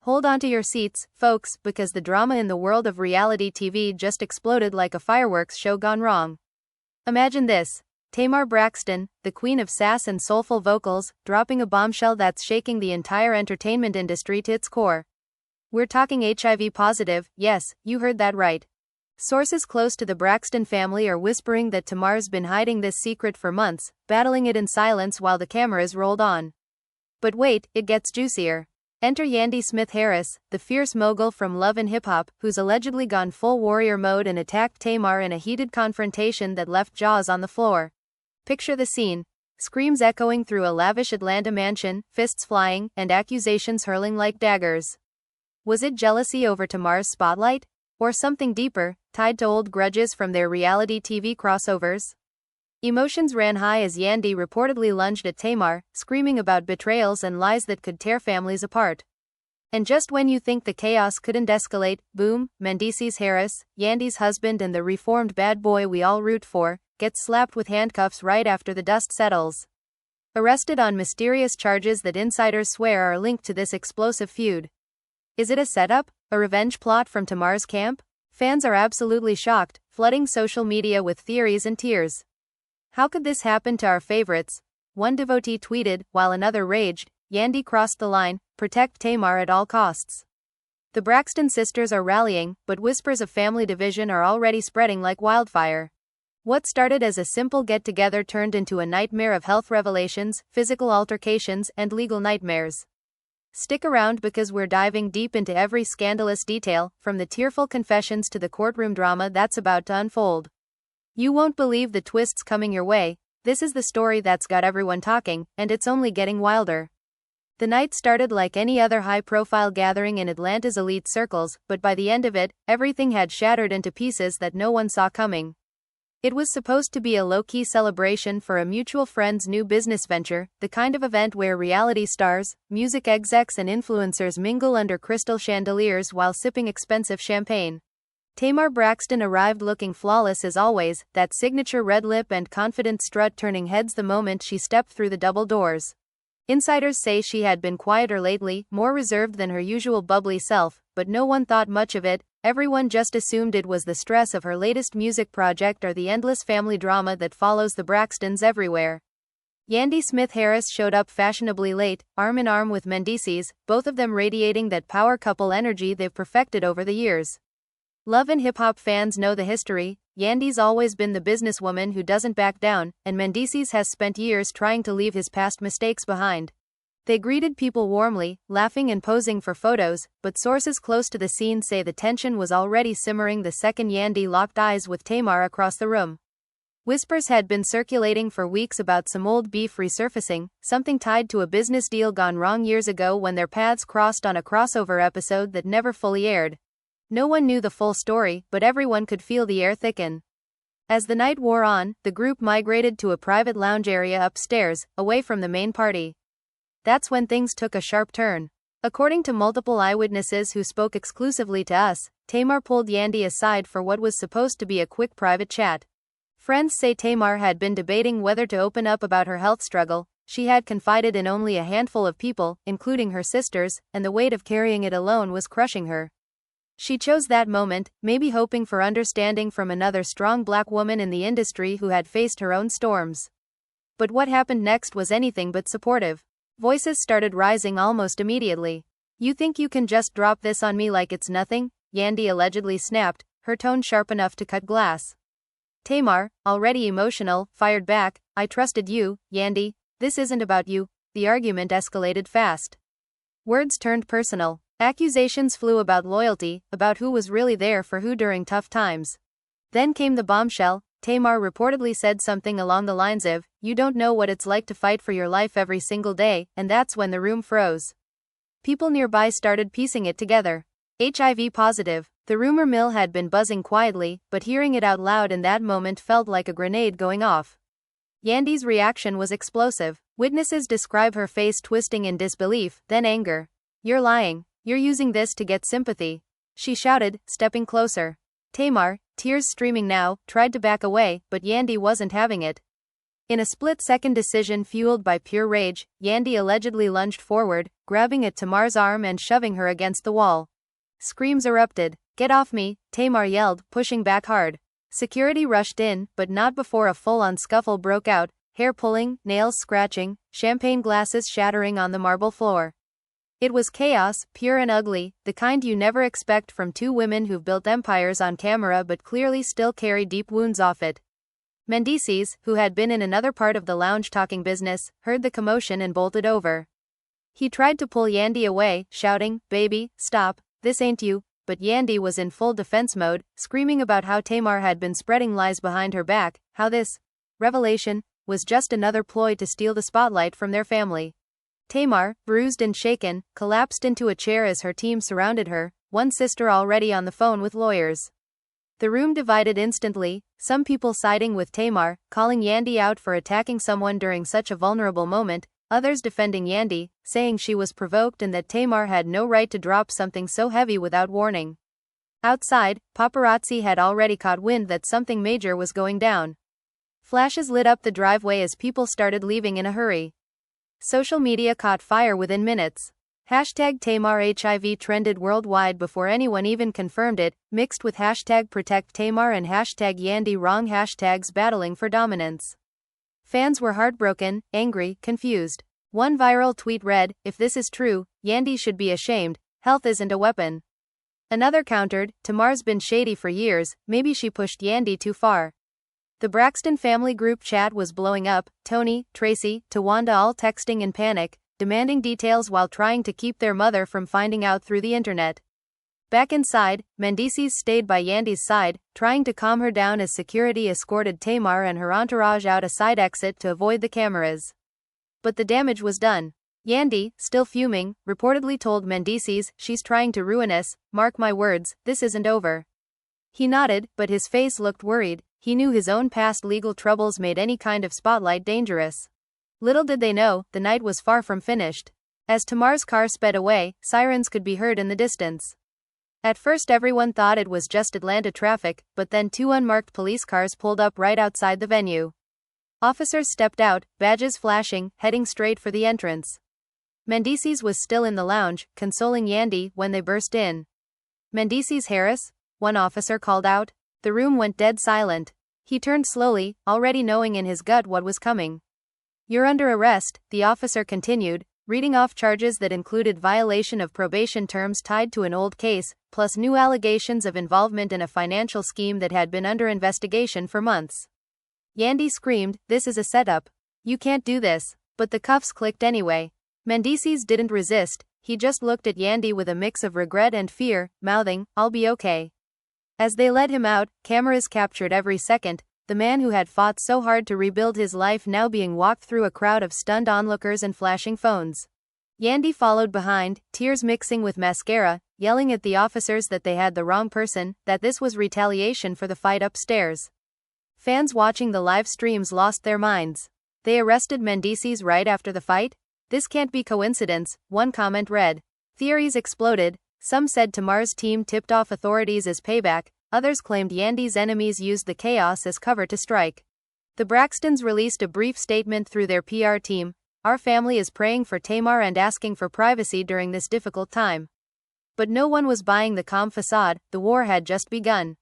Hold on to your seats, folks, because the drama in the world of reality TV just exploded like a fireworks show gone wrong. Imagine this. Tamar Braxton, the queen of sass and soulful vocals, dropping a bombshell that's shaking the entire entertainment industry to its core. We're talking HIV positive, yes, you heard that right. Sources close to the Braxton family are whispering that Tamar's been hiding this secret for months, battling it in silence while the cameras rolled on. But wait, it gets juicier. Enter Yandy Smith-Harris, the fierce mogul from Love and Hip Hop, who's allegedly gone full warrior mode and attacked Tamar in a heated confrontation that left jaws on the floor. Picture the scene. Screams echoing through a lavish Atlanta mansion, fists flying, and accusations hurling like daggers. Was it jealousy over Tamar's spotlight? Or something deeper, tied to old grudges from their reality TV crossovers? Emotions ran high as Yandy reportedly lunged at Tamar, screaming about betrayals and lies that could tear families apart. And just when you think the chaos couldn't escalate, boom, Mendeecees Harris, Yandy's husband and the reformed bad boy we all root for, gets slapped with handcuffs right after the dust settles. Arrested on mysterious charges that insiders swear are linked to this explosive feud. Is it a setup? A revenge plot from Tamar's camp? Fans are absolutely shocked, flooding social media with theories and tears. How could this happen to our favorites? One devotee tweeted, while another raged, Yandy crossed the line, protect Tamar at all costs. The Braxton sisters are rallying, but whispers of family division are already spreading like wildfire. What started as a simple get-together turned into a nightmare of health revelations, physical altercations, and legal nightmares. Stick around because we're diving deep into every scandalous detail, from the tearful confessions to the courtroom drama that's about to unfold. You won't believe the twists coming your way. This is the story that's got everyone talking, and it's only getting wilder. The night started like any other high-profile gathering in Atlanta's elite circles, but by the end of it, everything had shattered into pieces that no one saw coming. It was supposed to be a low-key celebration for a mutual friend's new business venture, the kind of event where reality stars, music execs and influencers mingle under crystal chandeliers while sipping expensive champagne. Tamar Braxton arrived looking flawless as always, that signature red lip and confident strut turning heads the moment she stepped through the double doors. Insiders say she had been quieter lately, more reserved than her usual bubbly self, but no one thought much of it. Everyone just assumed it was the stress of her latest music project or the endless family drama that follows the Braxtons everywhere. Yandy Smith-Harris showed up fashionably late, arm in arm with Mendeecees, both of them radiating that power couple energy they've perfected over the years. Love and Hip Hop fans know the history. Yandy's always been the businesswoman who doesn't back down, and Mendeecees has spent years trying to leave his past mistakes behind. They greeted people warmly, laughing and posing for photos, but sources close to the scene say the tension was already simmering the second Yandy locked eyes with Tamar across the room. Whispers had been circulating for weeks about some old beef resurfacing, something tied to a business deal gone wrong years ago when their paths crossed on a crossover episode that never fully aired. No one knew the full story, but everyone could feel the air thicken. As the night wore on, the group migrated to a private lounge area upstairs, away from the main party. That's when things took a sharp turn. According to multiple eyewitnesses who spoke exclusively to us, Tamar pulled Yandy aside for what was supposed to be a quick private chat. Friends say Tamar had been debating whether to open up about her health struggle. She had confided in only a handful of people, including her sisters, and the weight of carrying it alone was crushing her. She chose that moment, maybe hoping for understanding from another strong black woman in the industry who had faced her own storms. But what happened next was anything but supportive. Voices started rising almost immediately. You think you can just drop this on me like it's nothing? Yandy allegedly snapped, her tone sharp enough to cut glass. Tamar, already emotional, fired back, I trusted you, Yandy. This isn't about you. The argument escalated fast. Words turned personal. Accusations flew about loyalty, about who was really there for who during tough times. Then came the bombshell. Tamar reportedly said something along the lines of, you don't know what it's like to fight for your life every single day, and that's when the room froze. People nearby started piecing it together. HIV positive. The rumor mill had been buzzing quietly, but hearing it out loud in that moment felt like a grenade going off. Yandy's reaction was explosive. Witnesses describe her face twisting in disbelief, then anger. You're lying. You're using this to get sympathy. She shouted, stepping closer. Tamar, tears streaming now, tried to back away, but Yandy wasn't having it. In a split-second decision fueled by pure rage, Yandy allegedly lunged forward, grabbing at Tamar's arm and shoving her against the wall. Screams erupted. "Get off me," Tamar yelled, pushing back hard. Security rushed in, but not before a full-on scuffle broke out, hair pulling, nails scratching, champagne glasses shattering on the marble floor. It was chaos, pure and ugly, the kind you never expect from two women who've built empires on camera but clearly still carry deep wounds off it. Mendeecees, who had been in another part of the lounge talking business, heard the commotion and bolted over. He tried to pull Yandy away, shouting, "Baby, stop, this ain't you," but Yandy was in full defense mode, screaming about how Tamar had been spreading lies behind her back, how this revelation was just another ploy to steal the spotlight from their family. Tamar, bruised and shaken, collapsed into a chair as her team surrounded her, one sister already on the phone with lawyers. The room divided instantly, some people siding with Tamar, calling Yandy out for attacking someone during such a vulnerable moment, others defending Yandy, saying she was provoked and that Tamar had no right to drop something so heavy without warning. Outside, paparazzi had already caught wind that something major was going down. Flashes lit up the driveway as people started leaving in a hurry. Social media caught fire within minutes. Hashtag Tamar HIV trended worldwide before anyone even confirmed it, mixed with hashtag Protect Tamar and hashtag Yandy wrong hashtags battling for dominance. Fans were heartbroken, angry, confused. One viral tweet read, "If this is true, Yandy should be ashamed, health isn't a weapon." Another countered, "Tamar's been shady for years, maybe she pushed Yandy too far." The Braxton family group chat was blowing up, Tony, Tracy, Tawanda all texting in panic, demanding details while trying to keep their mother from finding out through the internet. Back inside, Mendeecees stayed by Yandy's side, trying to calm her down as security escorted Tamar and her entourage out a side exit to avoid the cameras. But the damage was done. Yandy, still fuming, reportedly told Mendeecees, "She's trying to ruin us, mark my words, this isn't over." He nodded, but his face looked worried. He knew his own past legal troubles made any kind of spotlight dangerous. Little did they know, the night was far from finished. As Tamar's car sped away, sirens could be heard in the distance. At first everyone thought it was just Atlanta traffic, but then two unmarked police cars pulled up right outside the venue. Officers stepped out, badges flashing, heading straight for the entrance. Mendeecees was still in the lounge, consoling Yandy, when they burst in. "Mendeecees Harris?" one officer called out. The room went dead silent. He turned slowly, already knowing in his gut what was coming. "You're under arrest," the officer continued, reading off charges that included violation of probation terms tied to an old case, plus new allegations of involvement in a financial scheme that had been under investigation for months. Yandy screamed, "This is a setup. You can't do this." But the cuffs clicked anyway. Mendeecees didn't resist, he just looked at Yandy with a mix of regret and fear, mouthing, "I'll be okay." As they led him out, cameras captured every second, the man who had fought so hard to rebuild his life now being walked through a crowd of stunned onlookers and flashing phones. Yandy followed behind, tears mixing with mascara, yelling at the officers that they had the wrong person, that this was retaliation for the fight upstairs. Fans watching the live streams lost their minds. "They arrested Mendeecees right after the fight? This can't be coincidence," one comment read. Theories exploded. Some said Tamar's team tipped off authorities as payback, others claimed Yandy's enemies used the chaos as cover to strike. The Braxtons released a brief statement through their PR team, "Our family is praying for Tamar and asking for privacy during this difficult time." But no one was buying the calm facade, the war had just begun.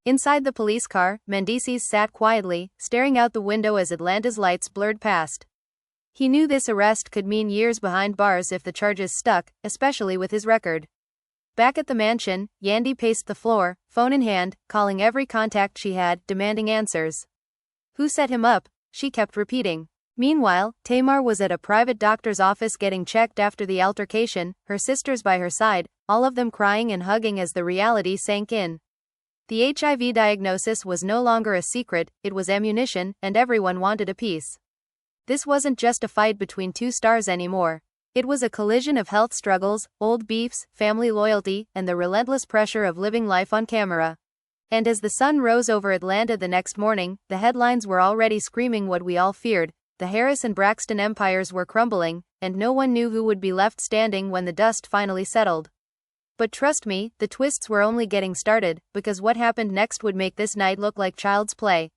Inside the police car, Mendeecees sat quietly, staring out the window as Atlanta's lights blurred past. He knew this arrest could mean years behind bars if the charges stuck, especially with his record. Back at the mansion, Yandy paced the floor, phone in hand, calling every contact she had, demanding answers. "Who set him up?" she kept repeating. Meanwhile, Tamar was at a private doctor's office getting checked after the altercation, her sisters by her side, all of them crying and hugging as the reality sank in. The HIV diagnosis was no longer a secret, it was ammunition, and everyone wanted a piece. This wasn't just a fight between two stars anymore. It was a collision of health struggles, old beefs, family loyalty, and the relentless pressure of living life on camera. And as the sun rose over Atlanta the next morning, the headlines were already screaming what we all feared: the Harris and Braxton empires were crumbling, and no one knew who would be left standing when the dust finally settled. But trust me, the twists were only getting started, because what happened next would make this night look like child's play.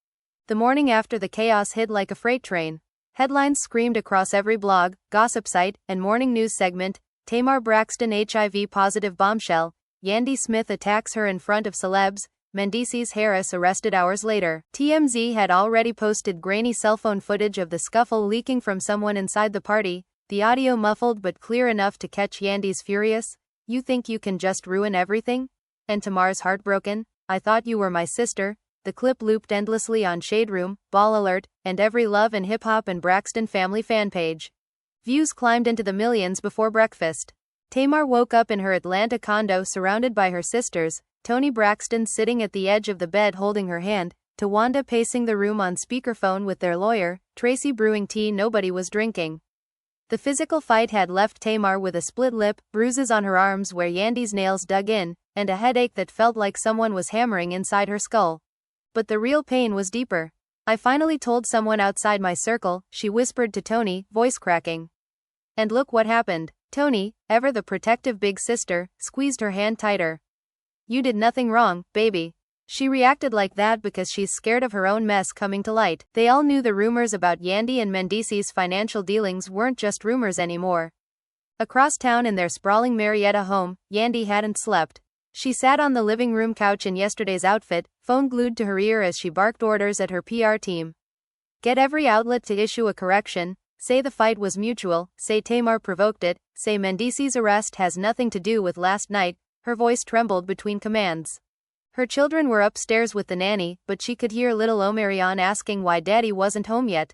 The morning after the chaos hit like a freight train. Headlines screamed across every blog, gossip site, and morning news segment. Tamar Braxton HIV positive bombshell. Yandy Smith attacks her in front of celebs. Mendeecees Harris arrested hours later. TMZ had already posted grainy cell phone footage of the scuffle leaking from someone inside the party, the audio muffled but clear enough to catch Yandy's furious, "You think you can just ruin everything?" And Tamar's heartbroken, "I thought you were my sister." The clip looped endlessly on Shade Room, Ball Alert, and every Love and Hip Hop and Braxton family fan page. Views climbed into the millions before breakfast. Tamar woke up in her Atlanta condo surrounded by her sisters, Toni Braxton sitting at the edge of the bed holding her hand, Tawanda pacing the room on speakerphone with their lawyer, Tracy brewing tea nobody was drinking. The physical fight had left Tamar with a split lip, bruises on her arms where Yandy's nails dug in, and a headache that felt like someone was hammering inside her skull. But the real pain was deeper. "I finally told someone outside my circle," she whispered to Toni, voice cracking. And look what happened. Toni, ever the protective big sister, squeezed her hand tighter. "You did nothing wrong, baby." She reacted like that because she's scared of her own mess coming to light. They all knew the rumors about Yandy and Mendeecees' financial dealings weren't just rumors anymore. Across town in their sprawling Marietta home, Yandy hadn't slept. She sat on the living room couch in yesterday's outfit, phone glued to her ear as she barked orders at her PR team. Get every outlet to issue a correction, say the fight was mutual, say Tamar provoked it, say Mendeecees' arrest has nothing to do with last night. Her voice trembled between commands. Her children were upstairs with the nanny, but she could hear little Omarion asking why daddy wasn't home yet.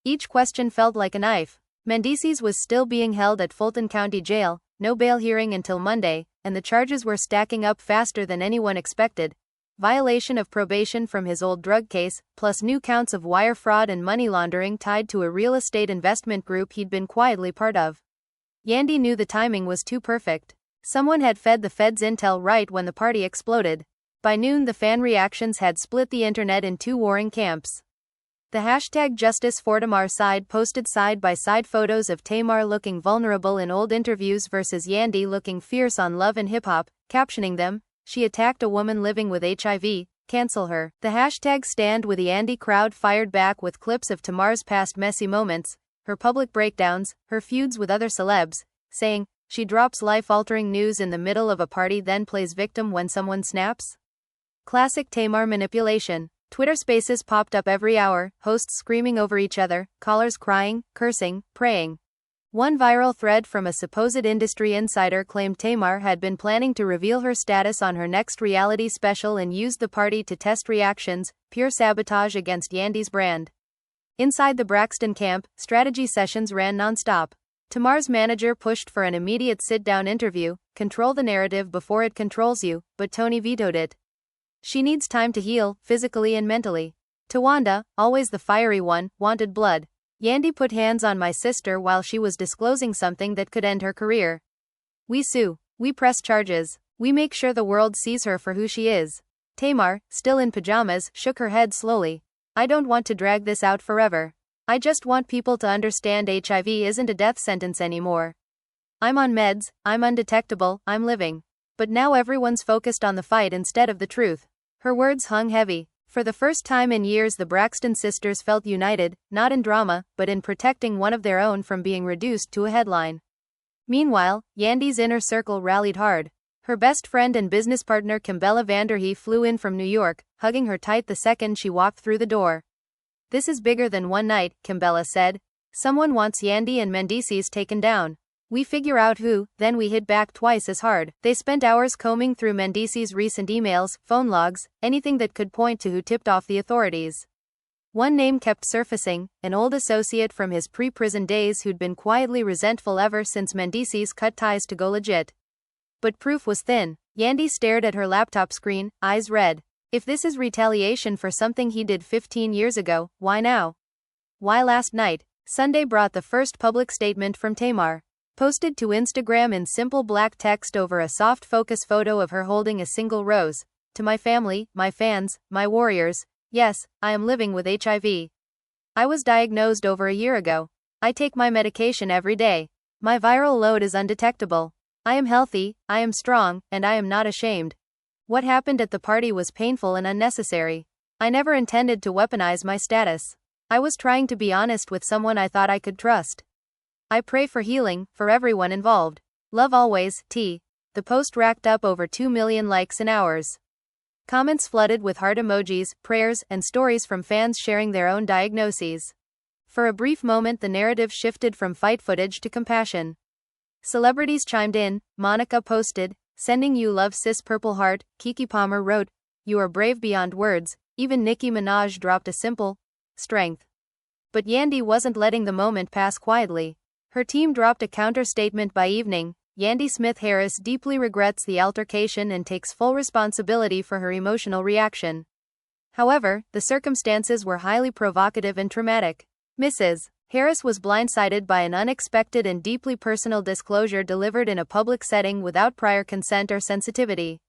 Each question felt like a knife. Mendeecees was still being held at Fulton County Jail, no bail hearing until Monday, and the charges were stacking up faster than anyone expected. Violation of probation from his old drug case, plus new counts of wire fraud and money laundering tied to a real estate investment group he'd been quietly part of. Yandy knew the timing was too perfect. Someone had fed the feds intel right when the party exploded. By noon the fan reactions had split the internet in two warring camps. The hashtag Justice for Tamar side posted side-by-side photos of Tamar looking vulnerable in old interviews versus Yandy looking fierce on Love and Hip Hop, captioning them, "She attacked a woman living with HIV, cancel her." The hashtag Stand with the Yandy crowd fired back with clips of Tamar's past messy moments, her public breakdowns, her feuds with other celebs, saying, "She drops life-altering news in the middle of a party then plays victim when someone snaps." Classic Tamar manipulation. Twitter spaces popped up every hour, hosts screaming over each other, callers crying, cursing, praying. One viral thread from a supposed industry insider claimed Tamar had been planning to reveal her status on her next reality special and used the party to test reactions, pure sabotage against Yandy's brand. Inside the Braxton camp, strategy sessions ran non-stop. Tamar's manager pushed for an immediate sit-down interview, control the narrative before it controls you, but Toni vetoed it. She needs time to heal, physically and mentally. Tawanda, always the fiery one, wanted blood. Yandy put hands on my sister while she was disclosing something that could end her career. We sue. We press charges. We make sure the world sees her for who she is. Tamar, still in pajamas, shook her head slowly. I don't want to drag this out forever. I just want people to understand HIV isn't a death sentence anymore. I'm on meds, I'm undetectable, I'm living. But now everyone's focused on the fight instead of the truth. Her words hung heavy. For the first time in years the Braxton sisters felt united, not in drama, but in protecting one of their own from being reduced to a headline. Meanwhile, Yandy's inner circle rallied hard. Her best friend and business partner Kimbella Vanderhee flew in from New York, hugging her tight the second she walked through the door. This is bigger than one night, Kimbella said. Someone wants Yandy and Mendeecees taken down. We figure out who, then we hit back twice as hard. They spent hours combing through Mendeecees' recent emails, phone logs, anything that could point to who tipped off the authorities. One name kept surfacing, an old associate from his pre-prison days who'd been quietly resentful ever since Mendeecees cut ties to go legit. But proof was thin. Yandy stared at her laptop screen, eyes red. If this is retaliation for something he did 15 years ago, why now? Why last night? Sunday brought the first public statement from Tamar. Posted to Instagram in simple black text over a soft focus photo of her holding a single rose. To my family, my fans, my warriors, yes, I am living with HIV. I was diagnosed over a year ago. I take my medication every day. My viral load is undetectable. I am healthy, I am strong, and I am not ashamed. What happened at the party was painful and unnecessary. I never intended to weaponize my status. I was trying to be honest with someone I thought I could trust. I pray for healing, for everyone involved. Love always, T. The post racked up over 2 million likes in hours. Comments flooded with heart emojis, prayers, and stories from fans sharing their own diagnoses. For a brief moment the narrative shifted from fight footage to compassion. Celebrities chimed in. Monica posted, "Sending you love sis purple heart." Keke Palmer wrote, "You are brave beyond words." Even Nicki Minaj dropped a simple, "Strength." But Yandy wasn't letting the moment pass quietly. Her team dropped a counter-statement by evening. Yandy Smith-Harris deeply regrets the altercation and takes full responsibility for her emotional reaction. However, the circumstances were highly provocative and traumatic. Mrs. Harris was blindsided by an unexpected and deeply personal disclosure delivered in a public setting without prior consent or sensitivity.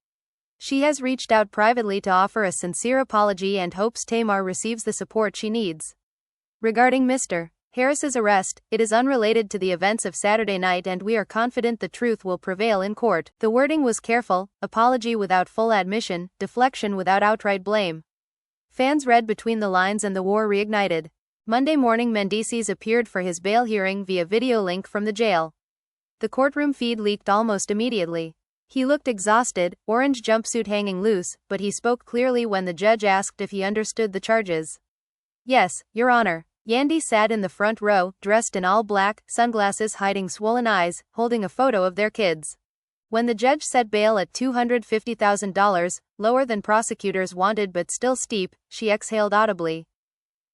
She has reached out privately to offer a sincere apology and hopes Tamar receives the support she needs. Regarding Mr. Harris's arrest, it is unrelated to the events of Saturday night and we are confident the truth will prevail in court. The wording was careful, apology without full admission, deflection without outright blame. Fans read between the lines and the war reignited. Monday morning Mendeecees appeared for his bail hearing via video link from the jail. The courtroom feed leaked almost immediately. He looked exhausted, orange jumpsuit hanging loose, but he spoke clearly when the judge asked if he understood the charges. "Yes, Your Honor." Yandy sat in the front row, dressed in all black, sunglasses hiding swollen eyes, holding a photo of their kids. When the judge set bail at $250,000, lower than prosecutors wanted but still steep, she exhaled audibly.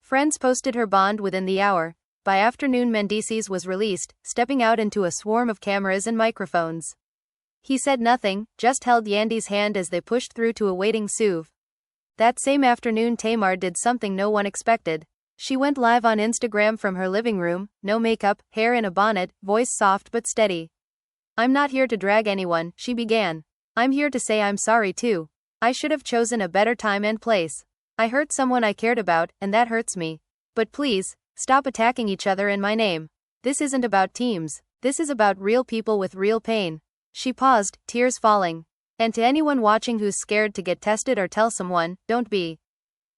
Friends posted her bond within the hour. By afternoon Mendeecees was released, stepping out into a swarm of cameras and microphones. He said nothing, just held Yandy's hand as they pushed through to a waiting SUV. That same afternoon Tamar did something no one expected. She went live on Instagram from her living room, no makeup, hair in a bonnet, voice soft but steady. "I'm not here to drag anyone," she began. "I'm here to say I'm sorry too. I should have chosen a better time and place. I hurt someone I cared about, and that hurts me. But please, stop attacking each other in my name. This isn't about teams. This is about real people with real pain." She paused, tears falling. "And to anyone watching who's scared to get tested or tell someone, don't be.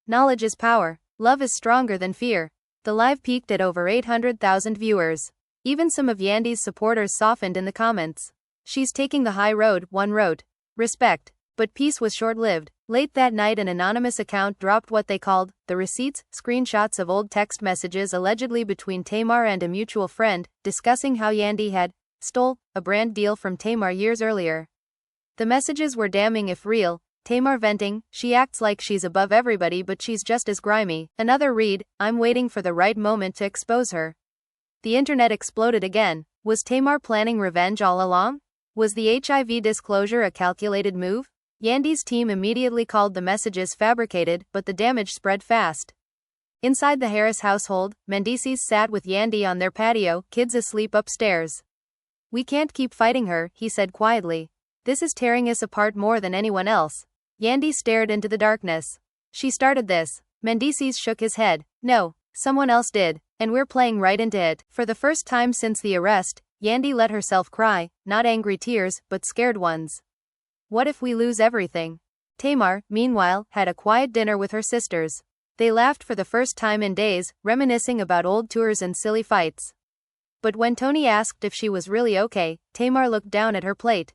Knowledge is power. Love is stronger than fear." The live peaked at over 800,000 viewers. Even some of Yandy's supporters softened in the comments. "She's taking the high road," one wrote. "Respect." But peace was short-lived. Late that night an anonymous account dropped what they called the receipts, screenshots of old text messages allegedly between Tamar and a mutual friend, discussing how Yandy had stole a brand deal from Tamar years earlier. The messages were damning if real. Tamar venting, "She acts like she's above everybody but she's just as grimy." Another read, "I'm waiting for the right moment to expose her." The internet exploded again. Was Tamar planning revenge all along? Was the HIV disclosure a calculated move? Yandy's team immediately called the messages fabricated, but the damage spread fast. Inside the Harris household, Mendeecees sat with Yandy on their patio, kids asleep upstairs. "We can't keep fighting her," he said quietly. "This is tearing us apart more than anyone else." Yandy stared into the darkness. "She started this." Mendeecees shook his head. "No, someone else did, and we're playing right into it." For the first time since the arrest, Yandy let herself cry, not angry tears, but scared ones. What if we lose everything? Tamar, meanwhile, had a quiet dinner with her sisters. They laughed for the first time in days, reminiscing about old tours and silly fights. But when Tony asked if she was really okay, Tamar looked down at her plate.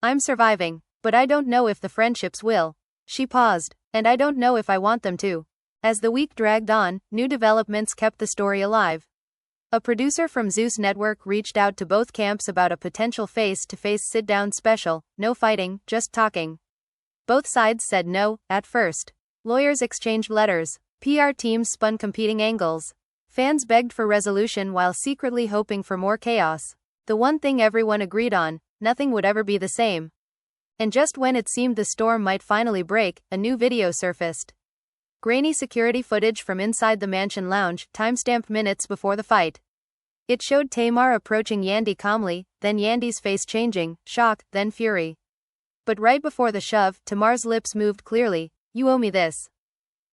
"I'm surviving. But I don't know if the friendships will." She paused. "And I don't know if I want them to." As the week dragged on, new developments kept the story alive. A producer from Zeus Network reached out to both camps about a potential face-to-face sit-down special, no fighting, just talking. Both sides said no, at first. Lawyers exchanged letters. PR teams spun competing angles. Fans begged for resolution while secretly hoping for more chaos. The one thing everyone agreed on, nothing would ever be the same. And just when it seemed the storm might finally break, a new video surfaced. Grainy security footage from inside the mansion lounge, timestamped minutes before the fight. It showed Tamar approaching Yandy calmly, then Yandy's face changing, shock, then fury. But right before the shove, Tamar's lips moved clearly. "You owe me this.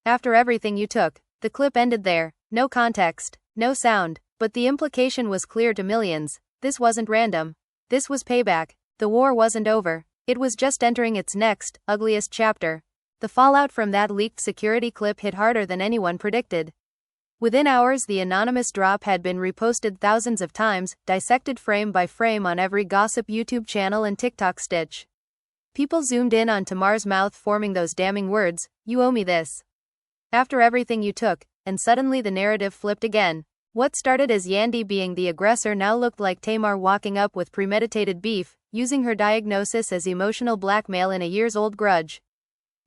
After everything you took." The clip ended there. No context, no sound, but the implication was clear to millions. This wasn't random. This was payback. The war wasn't over. It was just entering its next, ugliest chapter. The fallout from that leaked security clip hit harder than anyone predicted. Within hours, the anonymous drop had been reposted thousands of times, dissected frame by frame on every gossip YouTube channel and TikTok stitch. People zoomed in on Tamar's mouth, forming those damning words, "You owe me this. After everything you took," and suddenly the narrative flipped again. What started as Yandy being the aggressor now looked like Tamar walking up with premeditated beef, using her diagnosis as emotional blackmail in a years-old grudge.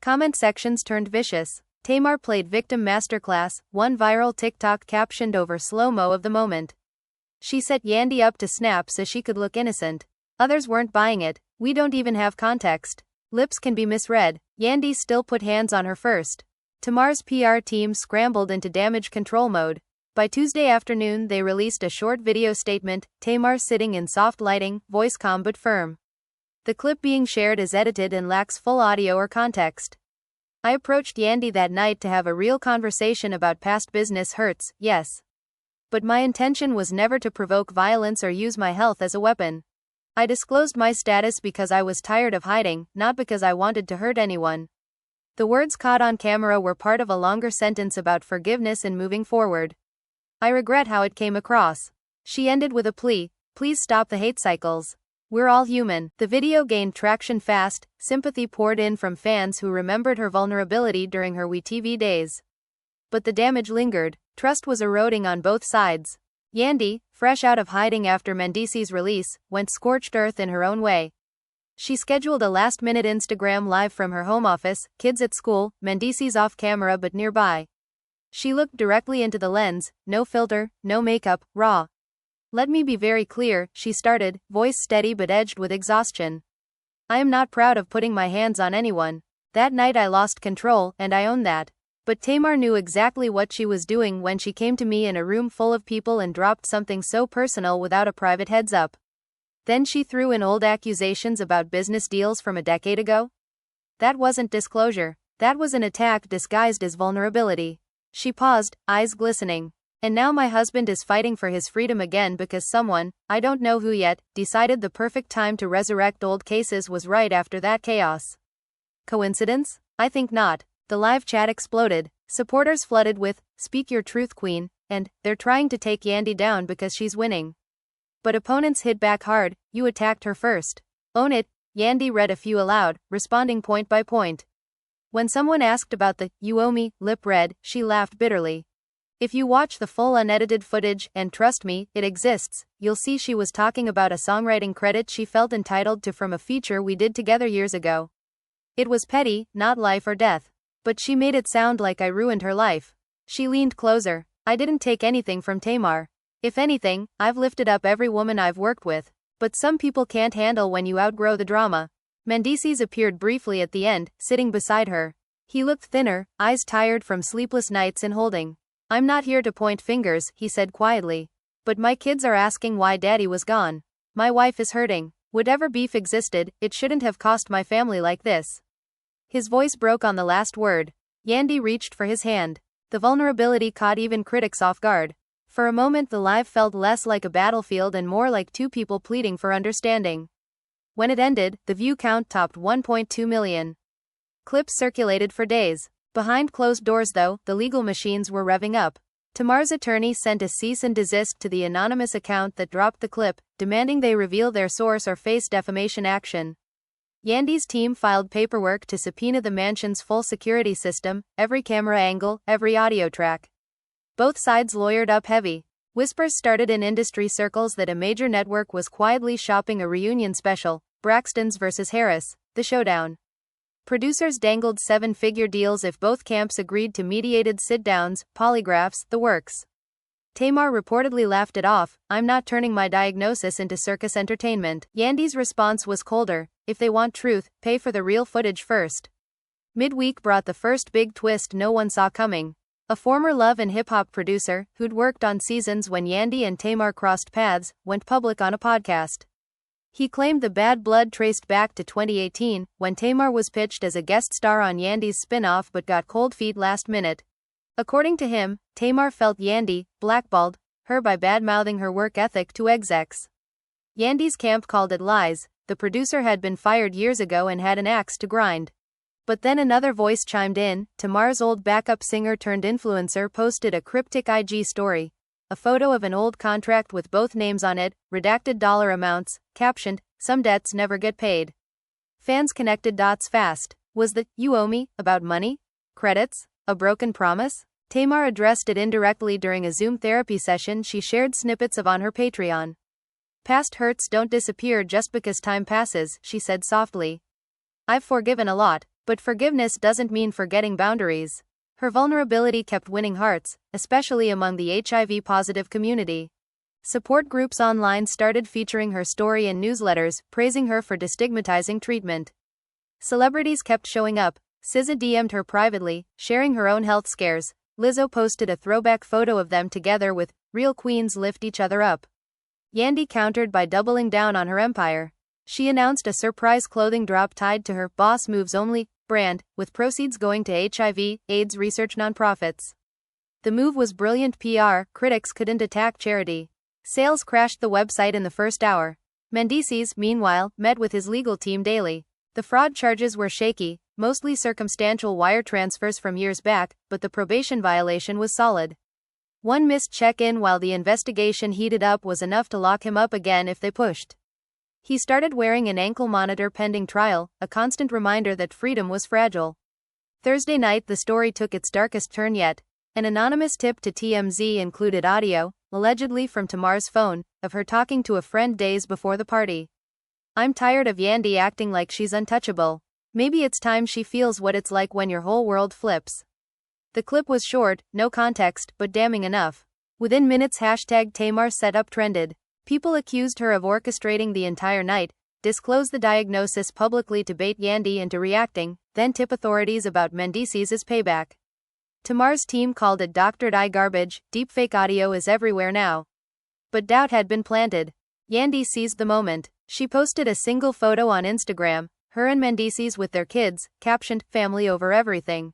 Comment sections turned vicious. Tamar played victim masterclass, one viral TikTok captioned over slow-mo of the moment. She set Yandy up to snap so she could look innocent. Others weren't buying it. "We don't even have context. Lips can be misread." Yandy still put hands on her first. Tamar's PR team scrambled into damage control mode. By Tuesday afternoon, they released a short video statement, Tamar sitting in soft lighting, voice calm but firm. The clip being shared is edited and lacks full audio or context. "I approached Yandy that night to have a real conversation about past business hurts, yes. But my intention was never to provoke violence or use my health as a weapon. I disclosed my status because I was tired of hiding, not because I wanted to hurt anyone." The words caught on camera were part of a longer sentence about forgiveness and moving forward. "I regret how it came across." She ended with a plea, "Please stop the hate cycles. We're all human." The video gained traction fast, sympathy poured in from fans who remembered her vulnerability during her WeTV days. But the damage lingered. Trust was eroding on both sides. Yandy, fresh out of hiding after Mendeecees' release, went scorched earth in her own way. She scheduled a last-minute Instagram live from her home office, kids at school, Mendeecees off camera but nearby. She looked directly into the lens, no filter, no makeup, raw. "Let me be very clear," she started, voice steady but edged with exhaustion. "I am not proud of putting my hands on anyone. That night I lost control, and I own that. But Tamar knew exactly what she was doing when she came to me in a room full of people and dropped something so personal without a private heads up. Then she threw in old accusations about business deals from a decade ago. That wasn't disclosure. That was an attack disguised as vulnerability." She paused, eyes glistening. "And now my husband is fighting for his freedom again because someone, I don't know who yet, decided the perfect time to resurrect old cases was right after that chaos. Coincidence? I think not." The live chat exploded. Supporters flooded with, "Speak your truth, queen," and, "They're trying to take Yandy down because she's winning." But opponents hit back hard, "You attacked her first. Own it." Yandy read a few aloud, responding point by point. When someone asked about the "you owe me" lip read, she laughed bitterly. "If you watch the full unedited footage, and trust me, it exists, you'll see she was talking about a songwriting credit she felt entitled to from a feature we did together years ago. It was petty, not life or death. But she made it sound like I ruined her life." She leaned closer. "I didn't take anything from Tamar. If anything, I've lifted up every woman I've worked with. But some people can't handle when you outgrow the drama." Mendeecees appeared briefly at the end, sitting beside her. He looked thinner, eyes tired from sleepless nights and holding. "I'm not here to point fingers," he said quietly. "But my kids are asking why Daddy was gone. My wife is hurting. Whatever beef existed, it shouldn't have cost my family like this." His voice broke on the last word. Yandy reached for his hand. The vulnerability caught even critics off guard. For a moment the live felt less like a battlefield and more like two people pleading for understanding. When it ended, the view count topped 1.2 million. Clips circulated for days. Behind closed doors though, the legal machines were revving up. Tamar's attorney sent a cease and desist to the anonymous account that dropped the clip, demanding they reveal their source or face defamation action. Yandy's team filed paperwork to subpoena the mansion's full security system, every camera angle, every audio track. Both sides lawyered up heavy. Whispers started in industry circles that a major network was quietly shopping a reunion special, Braxton's vs. Harris, the showdown. Producers dangled seven-figure deals if both camps agreed to mediated sit-downs, polygraphs, the works. Tamar reportedly laughed it off, "I'm not turning my diagnosis into circus entertainment." Yandy's response was colder, "If they want truth, pay for the real footage first." Midweek brought the first big twist no one saw coming. A former Love and Hip Hop producer, who'd worked on seasons when Yandy and Tamar crossed paths, went public on a podcast. He claimed the bad blood traced back to 2018, when Tamar was pitched as a guest star on Yandy's spin-off but got cold feet last minute. According to him, Tamar felt Yandy blackballed her by bad-mouthing her work ethic to execs. Yandy's camp called it lies. The producer had been fired years ago and had an axe to grind. But then another voice chimed in. Tamar's old backup singer turned influencer posted a cryptic IG story. A photo of an old contract with both names on it, redacted dollar amounts, captioned, "Some debts never get paid." Fans connected dots fast. Was the "you owe me" about money? Credits? A broken promise? Tamar addressed it indirectly during a Zoom therapy session she shared snippets of on her Patreon. "Past hurts don't disappear just because time passes," she said softly. "I've forgiven a lot, but forgiveness doesn't mean forgetting boundaries." Her vulnerability kept winning hearts, especially among the HIV-positive community. Support groups online started featuring her story in newsletters, praising her for destigmatizing treatment. Celebrities kept showing up. SZA DM'd her privately, sharing her own health scares. Lizzo posted a throwback photo of them together with "Real queens lift each other up." Yandy countered by doubling down on her empire. She announced a surprise clothing drop tied to her Boss Moves Only brand, with proceeds going to HIV/AIDS research nonprofits. The move was brilliant PR, critics couldn't attack charity. Sales crashed the website in the first hour. Mendeecees, meanwhile, met with his legal team daily. The fraud charges were shaky, mostly circumstantial wire transfers from years back, but the probation violation was solid. One missed check-in while the investigation heated up was enough to lock him up again if they pushed. He started wearing an ankle monitor pending trial, a constant reminder that freedom was fragile. Thursday night the story took its darkest turn yet. An anonymous tip to TMZ included audio, allegedly from Tamar's phone, of her talking to a friend days before the party. "I'm tired of Yandy acting like she's untouchable. Maybe it's time she feels what it's like when your whole world flips." The clip was short, no context, but damning enough. Within minutes #Tamar setup trended. People accused her of orchestrating the entire night, disclose the diagnosis publicly to bait Yandy into reacting, then tip authorities about Mendeecees' payback. Tamar's team called it doctored eye garbage. Deepfake audio is everywhere now. But doubt had been planted. Yandy seized the moment. She posted a single photo on Instagram, her and Mendeecees with their kids, captioned, "Family over everything.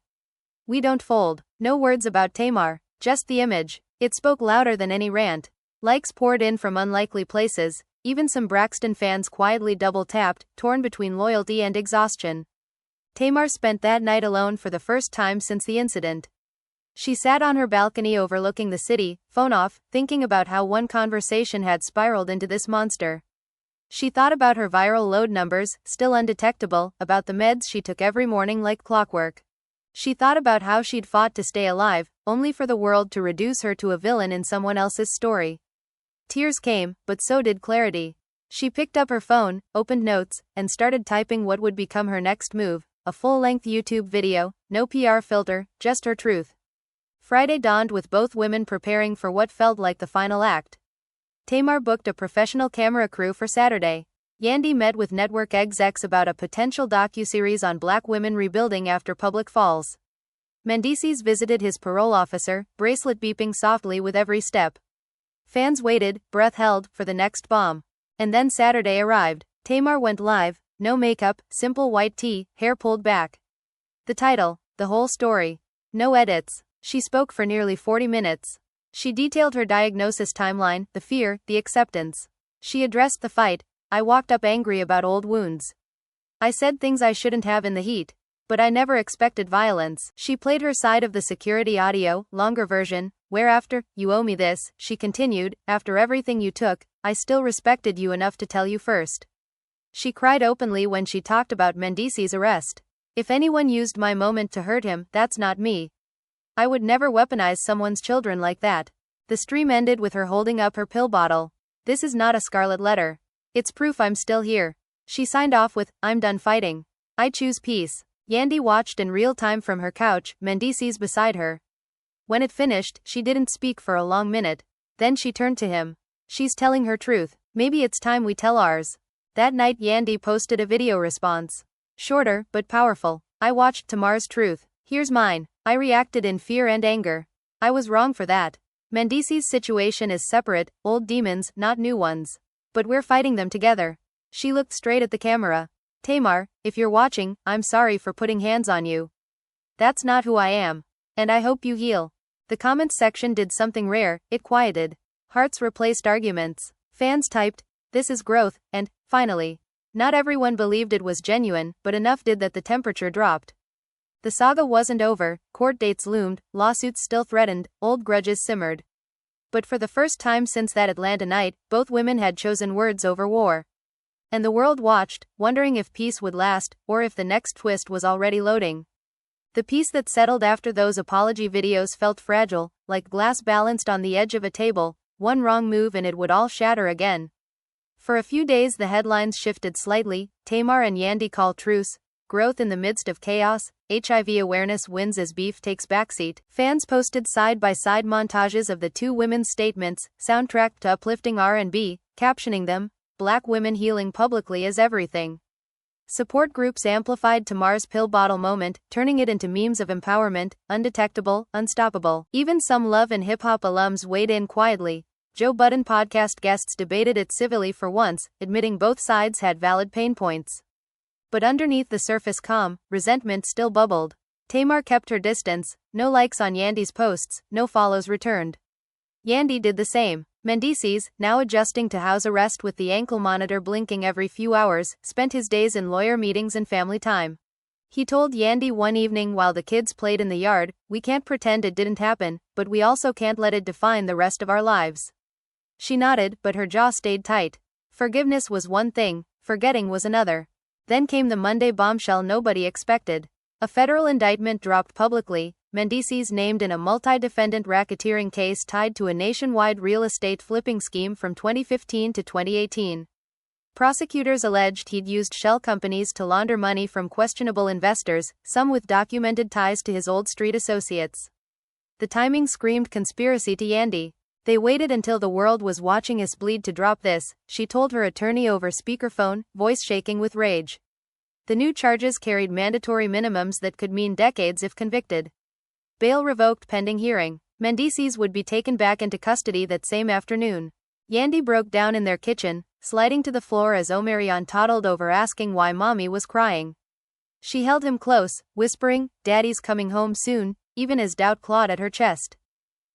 We don't fold." No words about Tamar, just the image. It spoke louder than any rant. Likes poured in from unlikely places, even some Braxton fans quietly double-tapped, torn between loyalty and exhaustion. Tamar spent that night alone for the first time since the incident. She sat on her balcony overlooking the city, phone off, thinking about how one conversation had spiraled into this monster. She thought about her viral load numbers, still undetectable, about the meds she took every morning like clockwork. She thought about how she'd fought to stay alive, only for the world to reduce her to a villain in someone else's story. Tears came, but so did clarity. She picked up her phone, opened notes, and started typing what would become her next move, a full-length YouTube video, no PR filter, just her truth. Friday dawned with both women preparing for what felt like the final act. Tamar booked a professional camera crew for Saturday. Yandy met with network execs about a potential docuseries on black women rebuilding after public falls. Mendeecees visited his parole officer, bracelet beeping softly with every step. Fans waited, breath held, for the next bomb. And then Saturday arrived. Tamar went live, no makeup, simple white tee, hair pulled back. The title, the whole story. No edits. She spoke for nearly 40 minutes. She detailed her diagnosis timeline, the fear, the acceptance. She addressed the fight. "I walked up angry about old wounds. I said things I shouldn't have in the heat. But I never expected violence." She played her side of the security audio, longer version. "Whereafter, you owe me this," she continued, "after everything you took, I still respected you enough to tell you first." She cried openly when she talked about Mendeecees' arrest. "If anyone used my moment to hurt him, that's not me. I would never weaponize someone's children like that." The stream ended with her holding up her pill bottle. "This is not a scarlet letter. It's proof I'm still here." She signed off with, "I'm done fighting. I choose peace." Yandy watched in real time from her couch, Mendeecees beside her. When it finished, she didn't speak for a long minute. Then she turned to him. "She's telling her truth. Maybe it's time we tell ours." That night Yandy posted a video response. Shorter, but powerful. "I watched Tamar's truth. Here's mine. I reacted in fear and anger. I was wrong for that. Mendeecees' situation is separate, old demons, not new ones. But we're fighting them together." She looked straight at the camera. "Tamar, if you're watching, I'm sorry for putting hands on you. That's not who I am. And I hope you heal." The comments section did something rare, it quieted. Hearts replaced arguments. Fans typed, "This is growth," and, "Finally." Not everyone believed it was genuine, but enough did that the temperature dropped. The saga wasn't over, court dates loomed, lawsuits still threatened, old grudges simmered. But for the first time since that Atlanta night, both women had chosen words over war. And the world watched, wondering if peace would last, or if the next twist was already loading. The peace that settled after those apology videos felt fragile, like glass balanced on the edge of a table, one wrong move and it would all shatter again. For a few days the headlines shifted slightly: Tamar and Yandy call truce, growth in the midst of chaos, HIV awareness wins as beef takes backseat. Fans posted side-by-side montages of the two women's statements, soundtracked to uplifting R&B, captioning them, "Black women healing publicly is everything." Support groups amplified Tamar's pill bottle moment, turning it into memes of empowerment, undetectable, unstoppable. Even some Love and Hip Hop alums weighed in quietly. Joe Budden podcast guests debated it civilly for once, admitting both sides had valid pain points. But underneath the surface calm, resentment still bubbled. Tamar kept her distance, no likes on Yandy's posts, no follows returned. Yandy did the same. Mendeecees, now adjusting to house arrest with the ankle monitor blinking every few hours, spent his days in lawyer meetings and family time. He told Yandy one evening while the kids played in the yard, "We can't pretend it didn't happen, but we also can't let it define the rest of our lives." She nodded, but her jaw stayed tight. Forgiveness was one thing, forgetting was another. Then came the Monday bombshell nobody expected. A federal indictment dropped publicly, Mendeecees named in a multi-defendant racketeering case tied to a nationwide real estate flipping scheme from 2015 to 2018. Prosecutors alleged he'd used shell companies to launder money from questionable investors, some with documented ties to his old street associates. The timing screamed conspiracy to Yandy. "They waited until the world was watching us bleed to drop this," she told her attorney over speakerphone, voice shaking with rage. The new charges carried mandatory minimums that could mean decades if convicted. Bail revoked pending hearing. Mendeecees would be taken back into custody that same afternoon. Yandy broke down in their kitchen, sliding to the floor as Omarion toddled over asking why mommy was crying. She held him close, whispering, "Daddy's coming home soon," even as doubt clawed at her chest.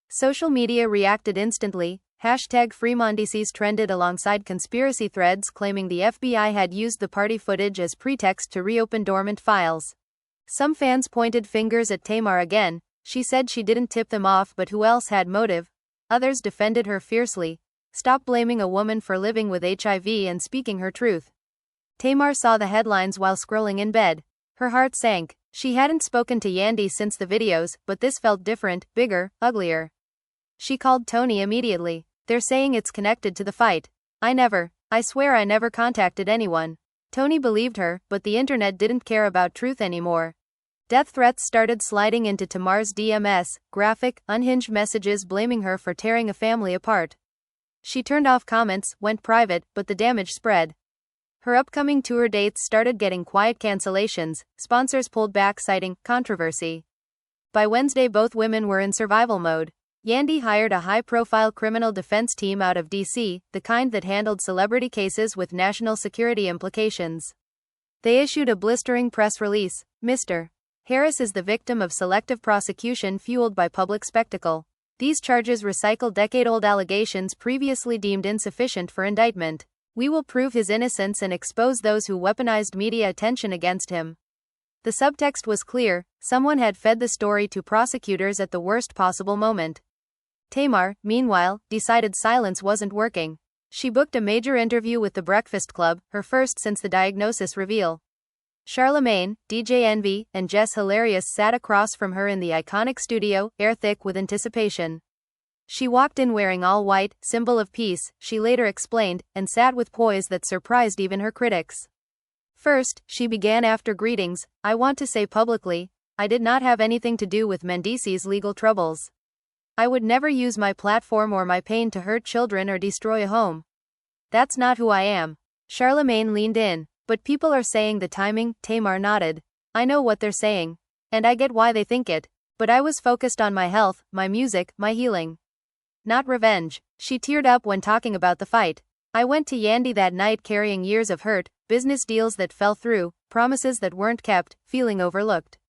Social media reacted instantly. #FreeMendeecees trended alongside conspiracy threads claiming the FBI had used the party footage as pretext to reopen dormant files. Some fans pointed fingers at Tamar again. She said she didn't tip them off, but who else had motive? Others defended her fiercely. Stop blaming a woman for living with HIV and speaking her truth. Tamar saw the headlines while scrolling in bed. Her heart sank. She hadn't spoken to Yandy since the videos, but this felt different, bigger, uglier. She called Tony immediately. "They're saying it's connected to the fight. I swear I never contacted anyone." Tony believed her, but the internet didn't care about truth anymore. Death threats started sliding into Tamar's DMs, graphic, unhinged messages blaming her for tearing a family apart. She turned off comments, went private, but the damage spread. Her upcoming tour dates started getting quiet cancellations, sponsors pulled back citing controversy. By Wednesday both women were in survival mode. Yandy hired a high-profile criminal defense team out of D.C., the kind that handled celebrity cases with national security implications. They issued a blistering press release. "Mr. Harris is the victim of selective prosecution fueled by public spectacle. These charges recycle decade-old allegations previously deemed insufficient for indictment. We will prove his innocence and expose those who weaponized media attention against him." The subtext was clear: someone had fed the story to prosecutors at the worst possible moment. Tamar, meanwhile, decided silence wasn't working. She booked a major interview with The Breakfast Club, her first since the diagnosis reveal. Charlemagne, DJ Envy, and Jess Hilarious sat across from her in the iconic studio, air thick with anticipation. She walked in wearing all white, symbol of peace, she later explained, and sat with poise that surprised even her critics. First, she began after greetings, "I want to say publicly, I did not have anything to do with Mendeecees' legal troubles. I would never use my platform or my pain to hurt children or destroy a home. That's not who I am." Charlemagne leaned in. "But people are saying the timing," Tamar nodded. "I know what they're saying. And I get why they think it. But I was focused on my health, my music, my healing. Not revenge." She teared up when talking about the fight. "I went to Yandy that night carrying years of hurt, business deals that fell through, promises that weren't kept, feeling overlooked.